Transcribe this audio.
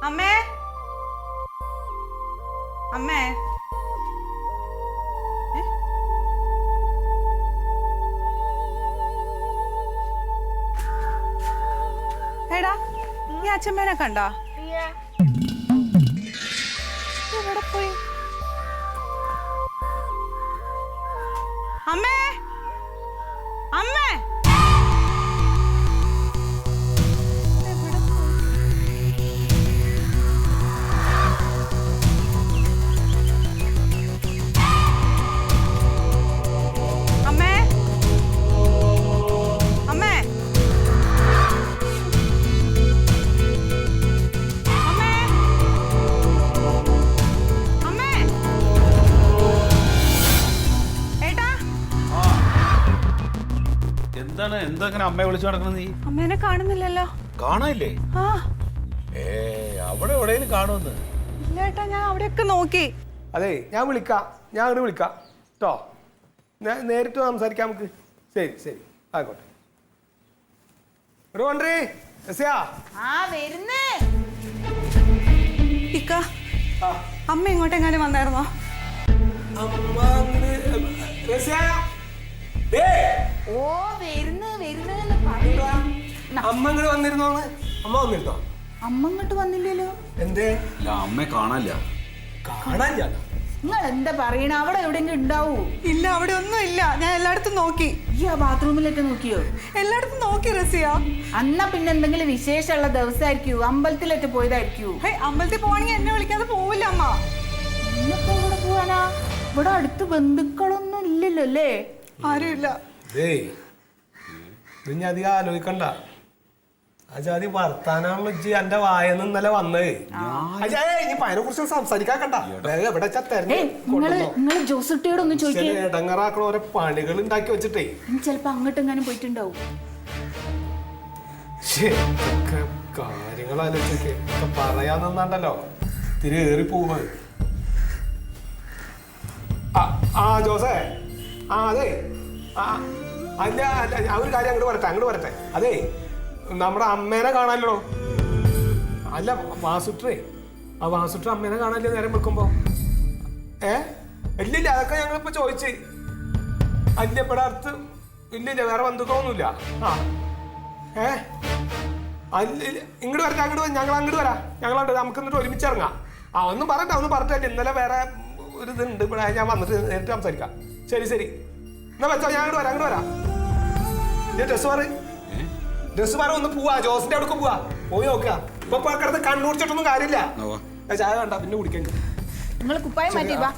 അമ്മേ അമ്മേ എടാ നീ അച്ഛമ്മേനെ കണ്ടാ? എവിടെ പോയി? അമ്മേ അമ്മേ എന്താ അമ്മയെ വിളിച്ചു നടക്കുന്നത്? നീ അമ്മേനെ കാണുന്നില്ലല്ലോ. കാണാനില്ലേ? അവിടെ എവിടെയും കാണുമെന്ന്. ഇല്ല ഏട്ടാ, ഞാൻ അവിടെയൊക്കെ നോക്കി. അതെ, ഞാൻ വിളിക്കാം, ഞാൻ അങ്ങോട്ട് വിളിക്കാം കേട്ടോ. നേരിട്ട് സംസാരിക്കാം നമുക്ക്. ശരി ശരി, ആയിക്കോട്ടെ. അമ്മ ഇങ്ങോട്ടെങ്ങാനും വന്നായിരുന്നോ? അമ്മ ഇങ്ങോട്ട് വന്നിരുന്നോ? അമ്മ വന്നിരുന്നോ? അമ്മ ഇങ്ങോട്ട് വന്നില്ലല്ലോ. എന്തേ? അമ്മയെ കാണാനില്ല. കാണാനില്ല? നിങ്ങൾ എന്താ പറയണ? അവിടെ എവിടെയെങ്കിലും ഉണ്ടാവൂ? ഇല്ല, അവിടെ ഒന്നും ഇല്ല. ഞാൻ എല്ലായിടത്തും നോക്കി. ഈ ആ ബാത്റൂമിലൊക്കെ നോക്കിയോ? എല്ലായിടത്തും നോക്കി റസിയ. അന്നാ പിന്നെ എന്തെങ്കിലും വിശേഷമുള്ള ദിവസമായിരിക്കൂ, അമ്പലത്തിലൊക്കെ പോയതായിരിക്കൂ. അമ്പലത്തിൽ പോവാണെങ്കിൽ എന്നെ വിളിക്കാതെ പോവില്ല അമ്മ. ഇന്നിപ്പോ ഇവിടെ പോവാനാ? ഇവിടെ അടുത്ത് ബന്ധുക്കളൊന്നും ഇല്ലല്ലോ അല്ലേ? ആരുമില്ല. നീ അധികം ആലോചിക്കണ്ട. അജാതി വർത്താനാണല്ലോ ഇജ്ജ് എന്റെ വായന്ന് ഇന്നലെ വന്നത്. അതിനെ കുറിച്ച് സംസാരിക്കാക്കണ്ട. നിങ്ങൾ ജോസുട്ടിയോടൊന്ന് ചോദിക്കേ. ഇടങ്ങറാക്കണ ഓരോ പണികൾ ഉണ്ടാക്കി വെച്ചിട്ടേ ചിലപ്പോ അങ്ങോട്ടെങ്ങാനും പോയിട്ടുണ്ടാവും. കാര്യങ്ങൾ ആലോചിച്ചൊക്കെ പറയാൻ നിന്നാണ്ടല്ലോ തിരി പോവ്. ആ ജോസേ, ആ അതെ, അല്ല ഒരു കാര്യം അങ്ങോട്ട് വരട്ടെ. അതേ, നമ്മുടെ അമ്മേനെ കാണാനല്ലോ. അല്ല വാസുട്ടേ, ആ വാസുട്ട അമ്മേനെ കാണാനില്ല നേരം വെക്കുമ്പോ. ഇല്ലില്ല, അതൊക്കെ ഞങ്ങളിപ്പോ ചോദിച്ച്. അല്ല ഇവിടെ അടുത്ത് ഇല്ലില്ല, വേറെ ബന്ധുക്കളൊന്നുമില്ല. അല്ല ഇങ്ങോട്ട് വരട്ടെ, ഞങ്ങൾ അങ്ങോട്ട് വരാം. നമുക്ക് എന്നിട്ട് ഒരുമിച്ച് ഇറങ്ങാം. ഒന്നും പറഞ്ഞില്ല. ഇന്നലെ വേറെ ഒരു ഇതുണ്ട് ഇവിടെ, ഞാൻ വന്നിട്ട് നേരിട്ട് സംസാരിക്കാം. ശരി ശരി, എന്നാ വെച്ചോ, ഞാൻ അങ്ങോട്ട് വരാം. ഡ്രസ് പറ ഒന്ന് പോവാ, ജോസിന്റെ അവിടെ പോവാ. പോയി നോക്കുക. ഇപ്പൊ കിടന്ന് കണ്ണൂടിച്ചിട്ടൊന്നും കാര്യമില്ല. ചായ വേണ്ട, പിന്നെ കുടിക്കാൻ. നിങ്ങൾ കുപ്പായം മാറ്റി വാ.